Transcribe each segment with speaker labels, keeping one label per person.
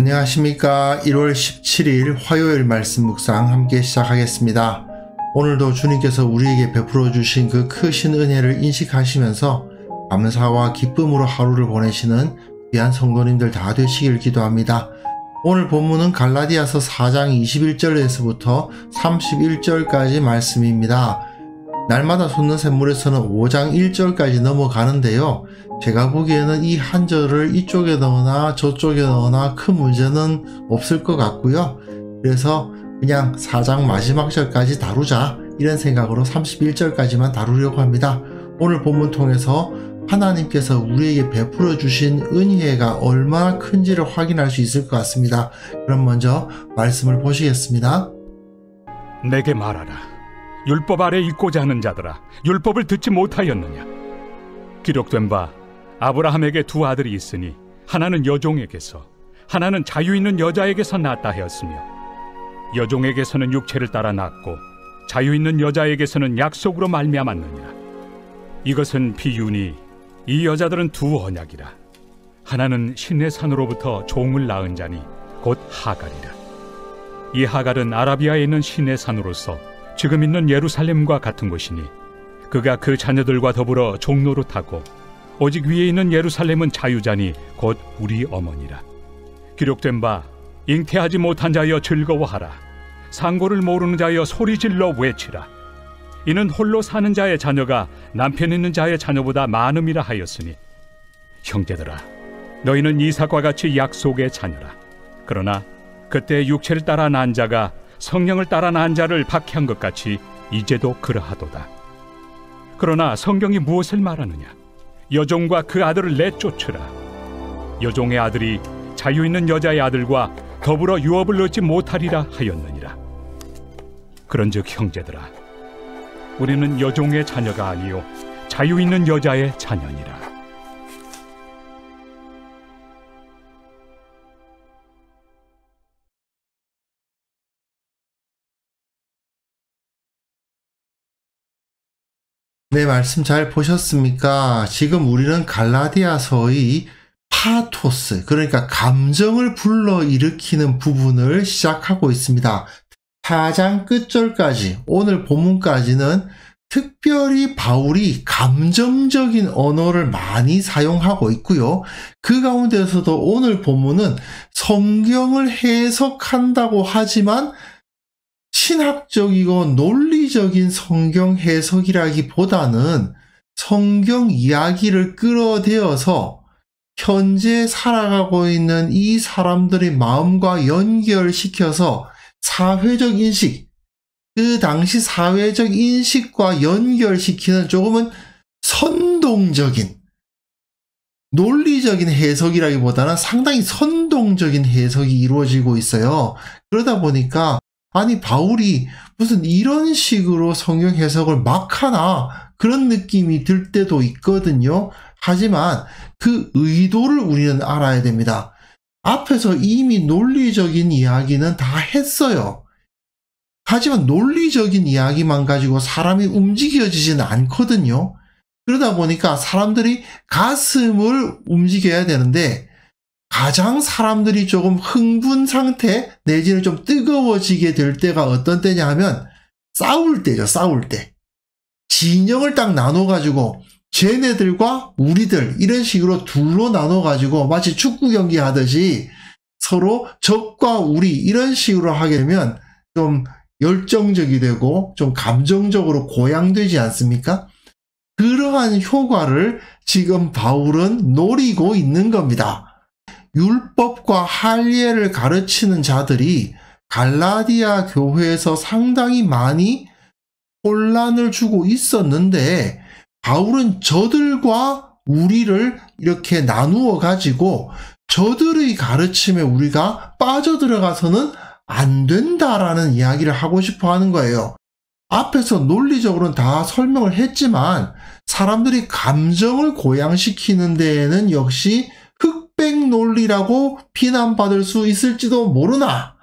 Speaker 1: 안녕하십니까. 1월 17일 화요일 말씀 묵상 함께 시작하겠습니다. 오늘도 주님께서 우리에게 베풀어 주신 그 크신 은혜를 인식하시면서 감사와 기쁨으로 하루를 보내시는 귀한 성도님들 다 되시길 기도합니다. 오늘 본문은 갈라디아서 4장 21절에서부터 31절까지 말씀입니다. 날마다 솟는 샘물에서는 5장 1절까지 넘어가는데요. 제가 보기에는 이 한 절을 이쪽에 넣거나 저쪽에 넣거나 큰 문제는 없을 것 같고요. 그래서 그냥 4장 마지막 절까지 다루자 이런 생각으로 31절까지만 다루려고 합니다. 오늘 본문 통해서 하나님께서 우리에게 베풀어 주신 은혜가 얼마나 큰지를 확인할 수 있을 것 같습니다. 그럼 먼저 말씀을 보시겠습니다.
Speaker 2: 내게 말하라. 율법 아래 있고자 하는 자들아, 율법을 듣지 못하였느냐? 기록된 바 아브라함에게 두 아들이 있으니 하나는 여종에게서 하나는 자유 있는 여자에게서 낳았다 하였으며 여종에게서는 육체를 따라 낳았고 자유 있는 여자에게서는 약속으로 말미암았느니라. 이것은 비유니 이 여자들은 두 언약이라. 하나는 신의 산으로부터 종을 낳은 자니 곧 하갈이라. 이 하갈은 아라비아에 있는 신의 산으로서 지금 있는 예루살렘과 같은 곳이니 그가 그 자녀들과 더불어 종노릇하고 오직 위에 있는 예루살렘은 자유자니 곧 우리 어머니라. 기록된 바 잉태하지 못한 자여 즐거워하라. 상고를 모르는 자여 소리질러 외치라. 이는 홀로 사는 자의 자녀가 남편 있는 자의 자녀보다 많음이라 하였으니 형제들아, 너희는 이삭과 같이 약속의 자녀라. 그러나 그때 육체를 따라 난 자가 성령을 따라 난 자를 박해한 것 같이 이제도 그러하도다. 그러나 성경이 무엇을 말하느냐? 여종과 그 아들을 내쫓으라. 여종의 아들이 자유 있는 여자의 아들과 더불어 유업을 얻지 못하리라 하였느니라. 그런즉 형제들아, 우리는 여종의 자녀가 아니요 자유 있는 여자의 자녀니라.
Speaker 1: 네, 말씀 잘 보셨습니까? 지금 우리는 갈라디아서의 파토스, 그러니까 감정을 불러일으키는 부분을 시작하고 있습니다. 4장 끝절까지, 오늘 본문까지는 특별히 바울이 감정적인 언어를 많이 사용하고 있고요. 그 가운데서도 오늘 본문은 성경을 해석한다고 하지만 신학적이고 논리적인 성경 해석이라기보다는 성경 이야기를 끌어대어서 현재 살아가고 있는 이 사람들의 마음과 연결시켜서 사회적 인식, 그 당시 사회적 인식과 연결시키는 조금은 선동적인, 논리적인 해석이라기보다는 상당히 선동적인 해석이 이루어지고 있어요. 그러다 보니까 아니, 바울이 무슨 이런 식으로 성경 해석을 막 하나 그런 느낌이 들 때도 있거든요. 하지만 그 의도를 우리는 알아야 됩니다. 앞에서 이미 논리적인 이야기는 다 했어요. 하지만 논리적인 이야기만 가지고 사람이 움직여지지는 않거든요. 그러다 보니까 사람들이 가슴을 움직여야 되는데 가장 사람들이 조금 흥분 상태 내지는 좀 뜨거워지게 될 때가 어떤 때냐 하면 싸울 때죠. 싸울 때. 진영을 딱 나눠가지고 쟤네들과 우리들 이런 식으로 둘로 나눠가지고 마치 축구 경기 하듯이 서로 적과 우리 이런 식으로 하게 되면 좀 열정적이 되고 좀 감정적으로 고양되지 않습니까? 그러한 효과를 지금 바울은 노리고 있는 겁니다. 율법과 할례를 가르치는 자들이 갈라디아 교회에서 상당히 많이 혼란을 주고 있었는데 바울은 저들과 우리를 이렇게 나누어 가지고 저들의 가르침에 우리가 빠져들어가서는 안 된다라는 이야기를 하고 싶어 하는 거예요. 앞에서 논리적으로는 다 설명을 했지만 사람들이 감정을 고양시키는 데에는 역시 흑백 논리라고 비난받을 수 있을지도 모르나,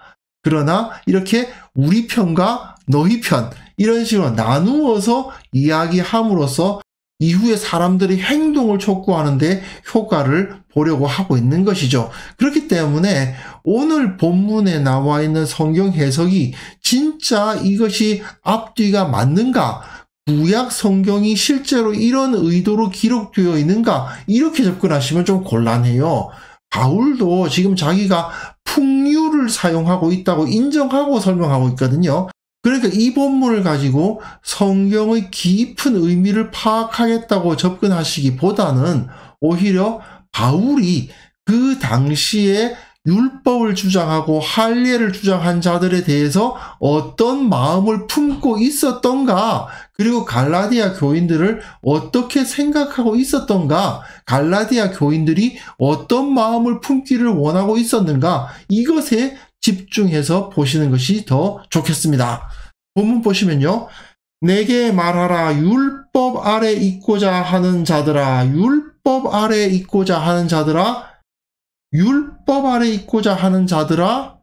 Speaker 1: 그러나 이렇게 우리 편과 너희 편 이런 식으로 나누어서 이야기함으로써 이후에 사람들이 행동을 촉구하는데 효과를 보려고 하고 있는 것이죠. 그렇기 때문에 오늘 본문에 나와 있는 성경 해석이 진짜 이것이 앞뒤가 맞는가? 구약 성경이 실제로 이런 의도로 기록되어 있는가? 이렇게 접근하시면 좀 곤란해요. 바울도 지금 자기가 풍류를 사용하고 있다고 인정하고 설명하고 있거든요. 그러니까 이 본문을 가지고 성경의 깊은 의미를 파악하겠다고 접근하시기보다는 오히려 바울이 그 당시에 율법을 주장하고 할례를 주장한 자들에 대해서 어떤 마음을 품고 있었던가, 그리고 갈라디아 교인들을 어떻게 생각하고 있었던가, 갈라디아 교인들이 어떤 마음을 품기를 원하고 있었는가, 이것에 집중해서 보시는 것이 더 좋겠습니다. 본문 보시면요. 내게 말하라. 율법 아래 있고자 하는 자들아. 율법 아래 있고자 하는 자들아. 율법 아래 있고자 하는 자들아.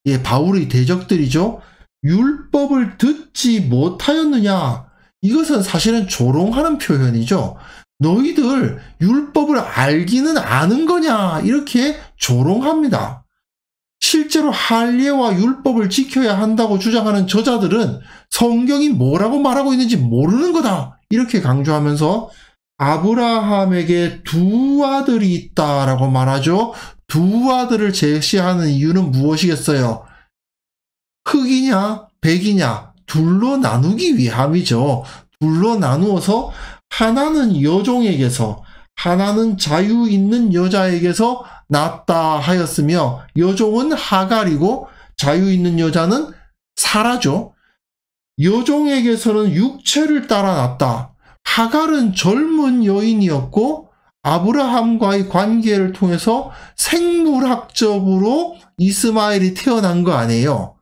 Speaker 1: 예, 바울의 대적들이죠. 율법을 듣지 못하였느냐. 이것은 사실은 조롱하는 표현이죠. 너희들 율법을 알기는 아는 거냐. 이렇게 조롱합니다. 실제로 할례와 율법을 지켜야 한다고 주장하는 저자들은 성경이 뭐라고 말하고 있는지 모르는 거다. 이렇게 강조하면서 아브라함에게 두 아들이 있다라고 말하죠. 두 아들을 제시하는 이유는 무엇이겠어요? 흑이냐 백이냐 둘로 나누기 위함이죠. 둘로 나누어서 하나는 여종에게서 하나는 자유 있는 여자에게서 낳았다 하였으며, 여종은 하갈이고 자유 있는 여자는 사라죠. 여종에게서는 육체를 따라 낳았다. 하갈은 젊은 여인이었고 아브라함과의 관계를 통해서 생물학적으로 이스마엘이 태어난 거 아니에요.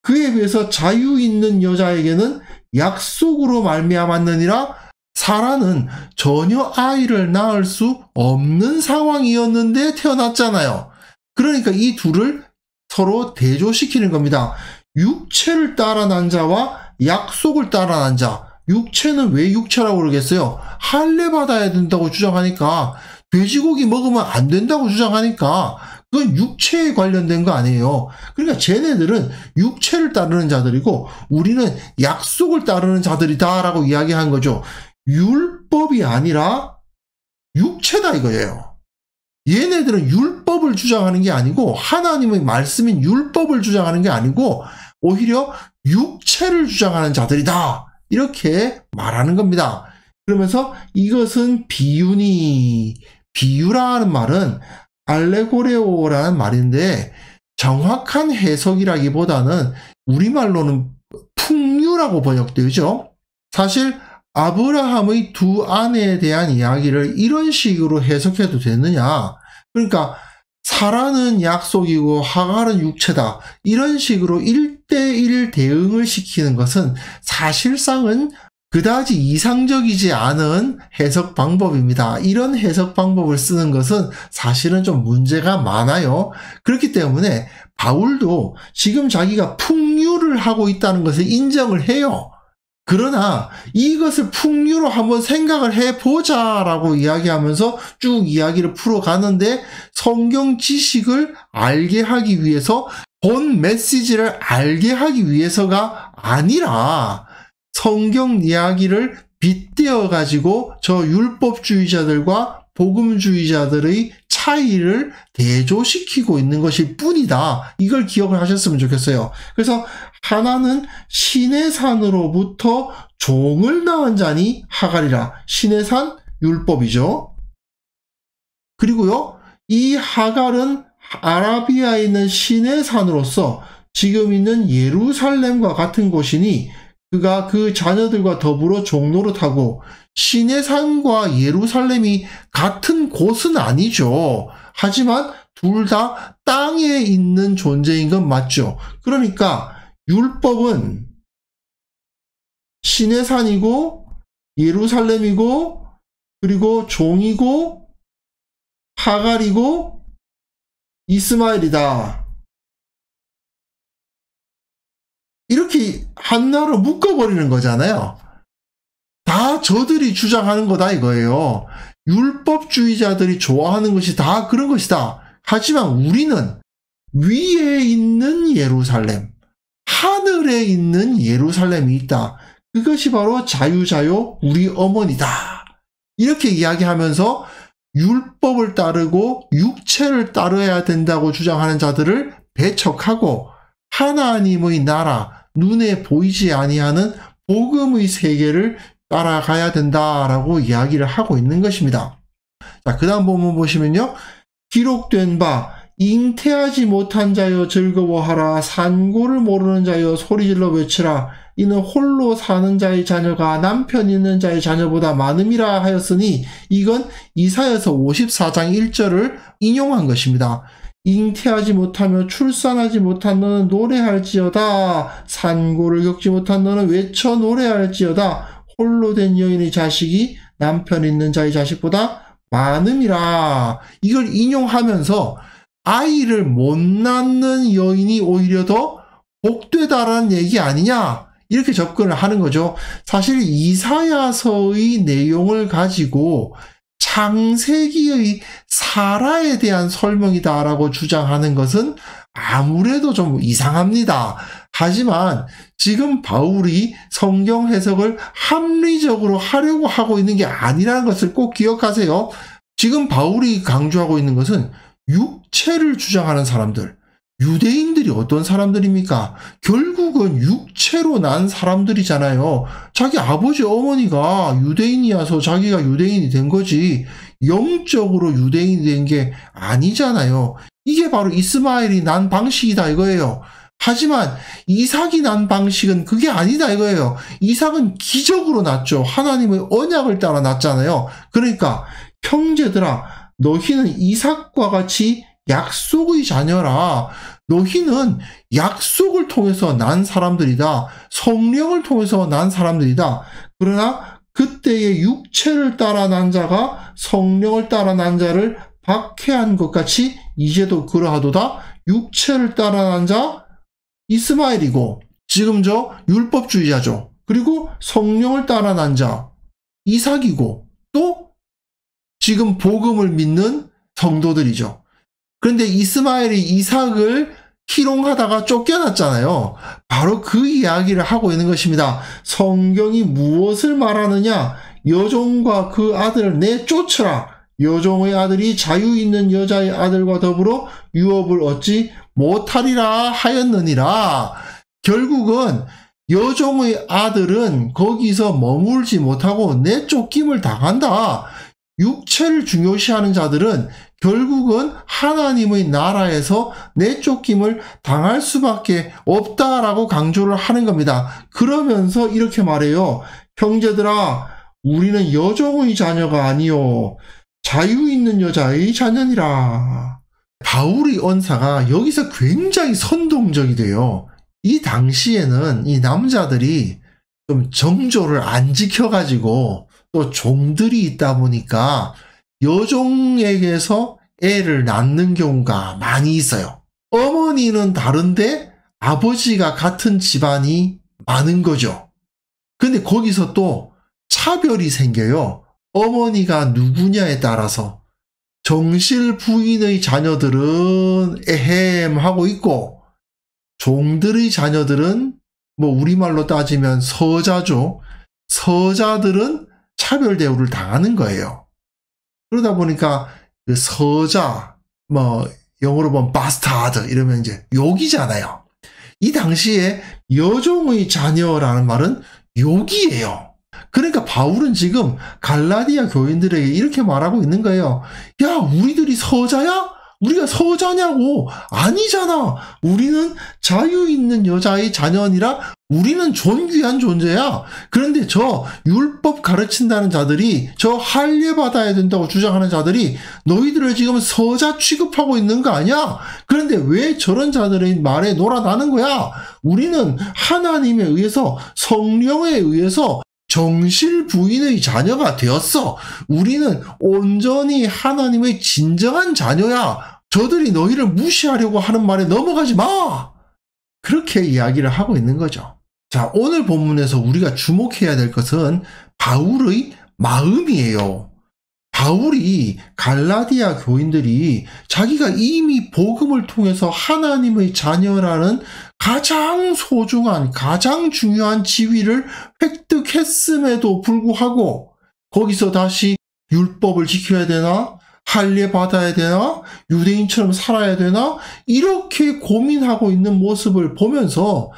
Speaker 1: 그에 비해서 자유 있는 여자에게는 약속으로 말미암았느니라. 사라는 전혀 아이를 낳을 수 없는 상황이었는데 태어났잖아요. 그러니까 이 둘을 서로 대조시키는 겁니다. 육체를 따라 난 자와 약속을 따라 난 자. 육체는 왜 육체라고 그러겠어요? 할례 받아야 된다고 주장하니까, 돼지고기 먹으면 안 된다고 주장하니까 그건 육체에 관련된 거 아니에요. 그러니까 쟤네들은 육체를 따르는 자들이고 우리는 약속을 따르는 자들이다라고 이야기한 거죠. 율법이 아니라 육체다 이거예요. 얘네들은 율법을 주장하는 게 아니고, 하나님의 말씀인 율법을 주장하는 게 아니고 오히려 육체를 주장하는 자들이다. 이렇게 말하는 겁니다. 그러면서 이것은 비유니, 비유라는 말은 알레고레오라는 말인데 정확한 해석이라기보다는 우리말로는 풍류라고 번역되죠. 사실 아브라함의 두 아내에 대한 이야기를 이런 식으로 해석해도 되느냐. 그러니까 사라는 약속이고 하갈은 육체다. 이런 식으로 1대1 대응을 시키는 것은 사실상은 그다지 이상적이지 않은 해석 방법입니다. 이런 해석 방법을 쓰는 것은 사실은 좀 문제가 많아요. 그렇기 때문에 바울도 지금 자기가 풍류를 하고 있다는 것을 인정을 해요. 그러나 이것을 풍류로 한번 생각을 해보자라고 이야기하면서 쭉 이야기를 풀어가는데, 성경 지식을 알게 하기 위해서, 본 메시지를 알게 하기 위해서가 아니라 성경 이야기를 빗대어 가지고 저 율법주의자들과 복음주의자들의 차이를 대조시키고 있는 것일 뿐이다. 이걸 기억을 하셨으면 좋겠어요. 그래서 하나는 신의 산으로부터 종을 낳은 자니 하갈이라. 신의 산 율법이죠. 그리고요, 이 하갈은 아라비아에 있는 신의 산으로서 지금 있는 예루살렘과 같은 곳이니 그가 그 자녀들과 더불어 종노릇하고, 신의 산과 예루살렘이 같은 곳은 아니죠. 하지만 둘 다 땅에 있는 존재인 건 맞죠. 그러니까 율법은 신의 산이고 예루살렘이고 그리고 종이고 하갈이고 이스마엘이다. 이렇게 하나로 묶어버리는 거잖아요. 다 저들이 주장하는 거다 이거예요. 율법주의자들이 좋아하는 것이 다 그런 것이다. 하지만 우리는 위에 있는 예루살렘, 하늘에 있는 예루살렘이 있다. 그것이 바로 자유자요 우리 어머니다. 이렇게 이야기하면서 율법을 따르고 육체를 따르어야 된다고 주장하는 자들을 배척하고 하나님의 나라, 눈에 보이지 아니하는 복음의 세계를 따라가야 된다라고 이야기를 하고 있는 것입니다. 자, 그 다음 본문 보시면요. 기록된 바 잉태하지 못한 자여 즐거워하라. 산고를 모르는 자여 소리질러 외치라. 이는 홀로 사는 자의 자녀가 남편 있는 자의 자녀보다 많음이라 하였으니 이건 이사야서 54장 1절을 인용한 것입니다. 잉태하지 못하며 출산하지 못한 너는 노래할지어다. 산고를 겪지 못한 너는 외쳐 노래할지어다. 홀로 된 여인의 자식이 남편 있는 자의 자식보다 많음이라. 이걸 인용하면서 아이를 못 낳는 여인이 오히려 더 복되다라는 얘기 아니냐, 이렇게 접근을 하는 거죠. 사실 이사야서의 내용을 가지고 창세기의 사라에 대한 설명이다라고 주장하는 것은 아무래도 좀 이상합니다. 하지만 지금 바울이 성경 해석을 합리적으로 하려고 하고 있는 게 아니라는 것을 꼭 기억하세요. 지금 바울이 강조하고 있는 것은 육체를 주장하는 사람들, 유대인들이 어떤 사람들입니까? 결국은 육체로 난 사람들이잖아요. 자기 아버지 어머니가 유대인이어서 자기가 유대인이 된 거지 영적으로 유대인이 된 게 아니잖아요. 이게 바로 이스마엘이 난 방식이다 이거예요. 하지만 이삭이 난 방식은 그게 아니다 이거예요. 이삭은 기적으로 났죠. 하나님의 언약을 따라 났잖아요. 그러니까 형제들아, 너희는 이삭과 같이 약속의 자녀라. 너희는 약속을 통해서 난 사람들이다. 성령을 통해서 난 사람들이다. 그러나 그때의 육체를 따라 난 자가 성령을 따라 난 자를 박해한 것 같이 이제도 그러하도다. 육체를 따라 난 자 이스마엘이고 지금 저 율법주의자죠. 그리고 성령을 따라 난 자 이삭이고 또 지금 복음을 믿는 성도들이죠. 그런데 이스마엘이 이삭을 희롱하다가 쫓겨났잖아요. 바로 그 이야기를 하고 있는 것입니다. 성경이 무엇을 말하느냐? 여종과 그 아들을 내쫓으라. 여종의 아들이 자유 있는 여자의 아들과 더불어 유업을 얻지 못하리라 하였느니라. 결국은 여종의 아들은 거기서 머물지 못하고 내쫓김을 당한다. 육체를 중요시하는 자들은 결국은 하나님의 나라에서 내쫓김을 당할 수밖에 없다라고 강조를 하는 겁니다. 그러면서 이렇게 말해요. 형제들아, 우리는 여종의 자녀가 아니요 자유 있는 여자의 자녀니라. 바울의 언사가 여기서 굉장히 선동적이 돼요. 이 당시에는 이 남자들이 좀 정조를 안 지켜가지고 또 종들이 있다 보니까 여종에게서 애를 낳는 경우가 많이 있어요. 어머니는 다른데 아버지가 같은 집안이 많은 거죠. 근데 거기서 또 차별이 생겨요. 어머니가 누구냐에 따라서 정실 부인의 자녀들은 에헴 하고 있고 종들의 자녀들은 뭐 우리말로 따지면 서자죠. 서자들은 차별 대우를 당하는 거예요. 그러다 보니까 그 서자, 뭐 영어로 보면 바스타드 이러면 이제 욕이잖아요. 이 당시에 여종의 자녀라는 말은 욕이에요. 그러니까 바울은 지금 갈라디아 교인들에게 이렇게 말하고 있는 거예요. 야, 우리들이 서자야? 우리가 서자냐고? 아니잖아. 우리는 자유 있는 여자의 자녀니라 우리는 존귀한 존재야. 그런데 저 율법 가르친다는 자들이, 저 할례 받아야 된다고 주장하는 자들이 너희들을 지금 서자 취급하고 있는 거 아니야? 그런데 왜 저런 자들의 말에 놀아나는 거야? 우리는 하나님에 의해서, 성령에 의해서 정실 부인의 자녀가 되었어. 우리는 온전히 하나님의 진정한 자녀야. 저들이 너희를 무시하려고 하는 말에 넘어가지 마. 그렇게 이야기를 하고 있는 거죠. 자, 오늘 본문에서 우리가 주목해야 될 것은 바울의 마음이에요. 바울이 갈라디아 교인들이 자기가 이미 복음을 통해서 하나님의 자녀라는 가장 소중한, 가장 중요한 지위를 획득했음에도 불구하고 거기서 다시 율법을 지켜야 되나? 할례 받아야 되나? 유대인처럼 살아야 되나? 이렇게 고민하고 있는 모습을 보면서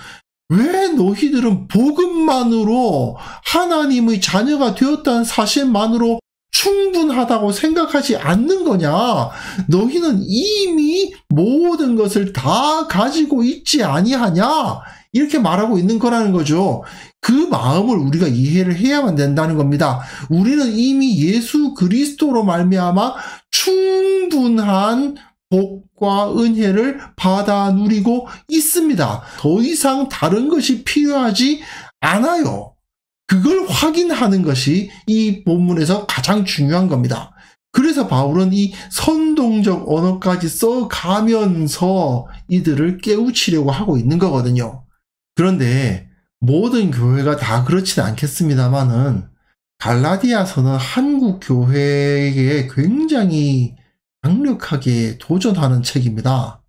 Speaker 1: 왜 너희들은 복음만으로 하나님의 자녀가 되었다는 사실만으로 충분하다고 생각하지 않는 거냐? 너희는 이미 모든 것을 다 가지고 있지 아니하냐? 이렇게 말하고 있는 거라는 거죠. 그 마음을 우리가 이해를 해야만 된다는 겁니다. 우리는 이미 예수 그리스도로 말미암아 충분한 복과 은혜를 받아 누리고 있습니다. 더 이상 다른 것이 필요하지 않아요. 그걸 확인하는 것이 이 본문에서 가장 중요한 겁니다. 그래서 바울은 이 선동적 언어까지 써가면서 이들을 깨우치려고 하고 있는 거거든요. 그런데 모든 교회가 다 그렇지는 않겠습니다만은 갈라디아서는 한국 교회에 굉장히 강력하게 도전하는 책입니다.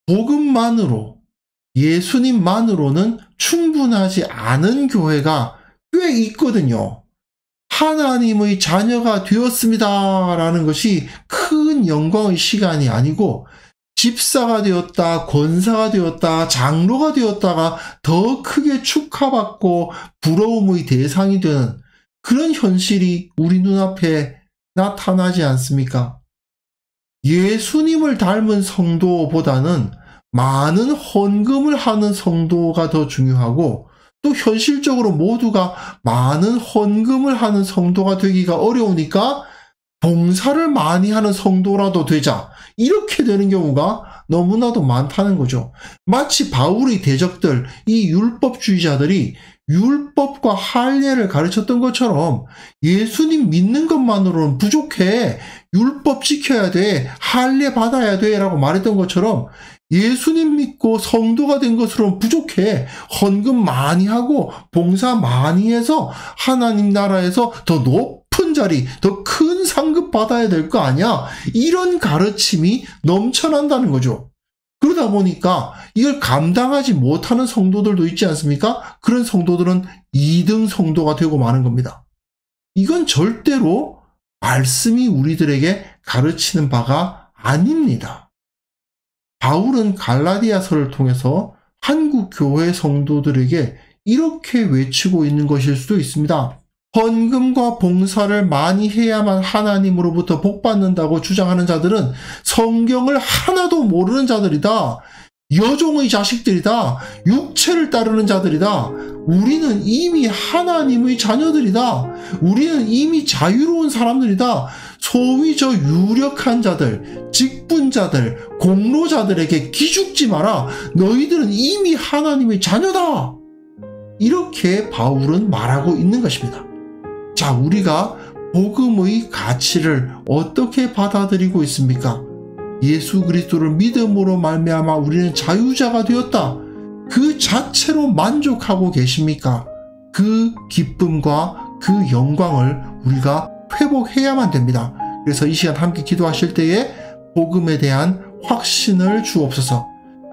Speaker 1: 복음만으로, 예수님만으로는 충분하지 않은 교회가 꽤 있거든요. 하나님의 자녀가 되었습니다 라는 것이 큰 영광의 시간이 아니고 집사가 되었다, 권사가 되었다, 장로가 되었다가 더 크게 축하받고 부러움의 대상이 되는 그런 현실이 우리 눈앞에 나타나지 않습니까? 예수님을 닮은 성도보다는 많은 헌금을 하는 성도가 더 중요하고 또 현실적으로 모두가 많은 헌금을 하는 성도가 되기가 어려우니까 봉사를 많이 하는 성도라도 되자, 이렇게 되는 경우가 너무나도 많다는 거죠. 마치 바울의 대적들, 이 율법주의자들이 율법과 할례를 가르쳤던 것처럼 예수님 믿는 것만으로는 부족해, 율법 지켜야 돼, 할례 받아야 돼 라고 말했던 것처럼 예수님 믿고 성도가 된 것으로는 부족해, 헌금 많이 하고 봉사 많이 해서 하나님 나라에서 더 높은 자리, 더 큰 상급 받아야 될 거 아니야, 이런 가르침이 넘쳐난다는 거죠. 그러다 보니까 이걸 감당하지 못하는 성도들도 있지 않습니까? 그런 성도들은 2등 성도가 되고 마는 겁니다. 이건 절대로 말씀이 우리들에게 가르치는 바가 아닙니다. 바울은 갈라디아서를 통해서 한국 교회 성도들에게 이렇게 외치고 있는 것일 수도 있습니다. 헌금과 봉사를 많이 해야만 하나님으로부터 복받는다고 주장하는 자들은 성경을 하나도 모르는 자들이다. 여종의 자식들이다. 육체를 따르는 자들이다. 우리는 이미 하나님의 자녀들이다. 우리는 이미 자유로운 사람들이다. 소위 저 유력한 자들, 직분자들, 공로자들에게 기죽지 마라. 너희들은 이미 하나님의 자녀다. 이렇게 바울은 말하고 있는 것입니다. 자, 우리가 복음의 가치를 어떻게 받아들이고 있습니까? 예수 그리스도를 믿음으로 말미암아 우리는 자유자가 되었다, 그 자체로 만족하고 계십니까? 그 기쁨과 그 영광을 우리가 회복해야만 됩니다. 그래서 이 시간 함께 기도하실 때에 복음에 대한 확신을 주옵소서.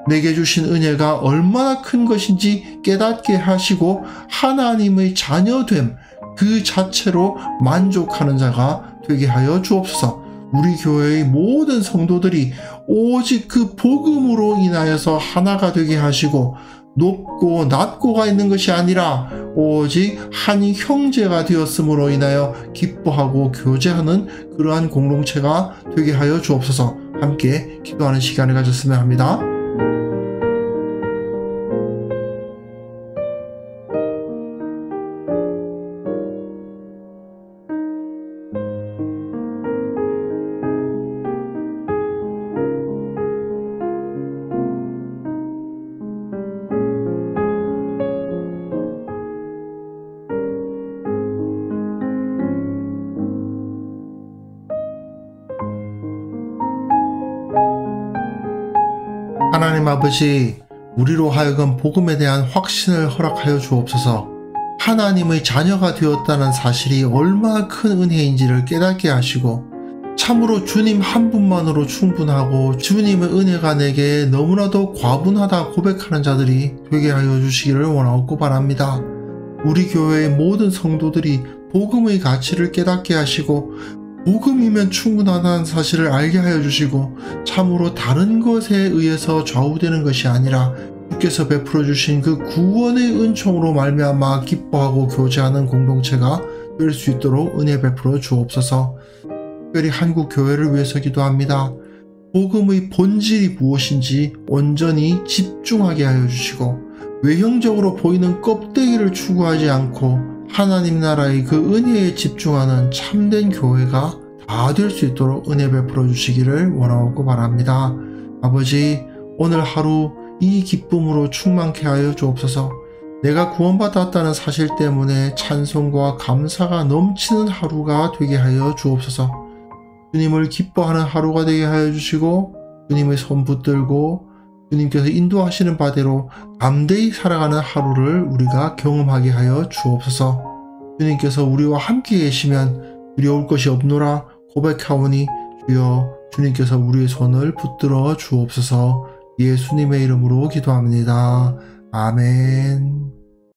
Speaker 1: 내게 주신 은혜가 얼마나 큰 것인지 깨닫게 하시고 하나님의 자녀됨 그 자체로 만족하는 자가 되게 하여 주옵소서. 우리 교회의 모든 성도들이 오직 그 복음으로 인하여서 하나가 되게 하시고 높고 낮고가 있는 것이 아니라 오직 한 형제가 되었음으로 인하여 기뻐하고 교제하는 그러한 공동체가 되게 하여 주옵소서. 함께 기도하는 시간을 가졌으면 합니다. 하나님 아버지, 우리로 하여금 복음에 대한 확신을 허락하여 주옵소서. 하나님의 자녀가 되었다는 사실이 얼마나 큰 은혜인지를 깨닫게 하시고 참으로 주님 한 분만으로 충분하고 주님의 은혜가 내게 너무나도 과분하다 고백하는 자들이 되게 하여 주시기를 원하고 바랍니다. 우리 교회의 모든 성도들이 복음의 가치를 깨닫게 하시고 복음이면 충분하다는 사실을 알게 하여 주시고 참으로 다른 것에 의해서 좌우되는 것이 아니라 주께서 베풀어 주신 그 구원의 은총으로 말미암아 기뻐하고 교제하는 공동체가 될 수 있도록 은혜 베풀어 주옵소서. 특별히 한국 교회를 위해서 기도합니다. 복음의 본질이 무엇인지 온전히 집중하게 하여 주시고 외형적으로 보이는 껍데기를 추구하지 않고 하나님 나라의 그 은혜에 집중하는 참된 교회가 다 될 수 있도록 은혜 베풀어 주시기를 원하고 바랍니다. 아버지, 오늘 하루 이 기쁨으로 충만케 하여 주옵소서. 내가 구원받았다는 사실 때문에 찬송과 감사가 넘치는 하루가 되게 하여 주옵소서. 주님을 기뻐하는 하루가 되게 하여 주시고 주님의 손 붙들고 주님께서 인도하시는 바대로 담대히 살아가는 하루를 우리가 경험하게 하여 주옵소서. 주님께서 우리와 함께 계시면 두려울 것이 없노라 고백하오니 주여 주님께서 우리의 손을 붙들어 주옵소서. 예수님의 이름으로 기도합니다. 아멘.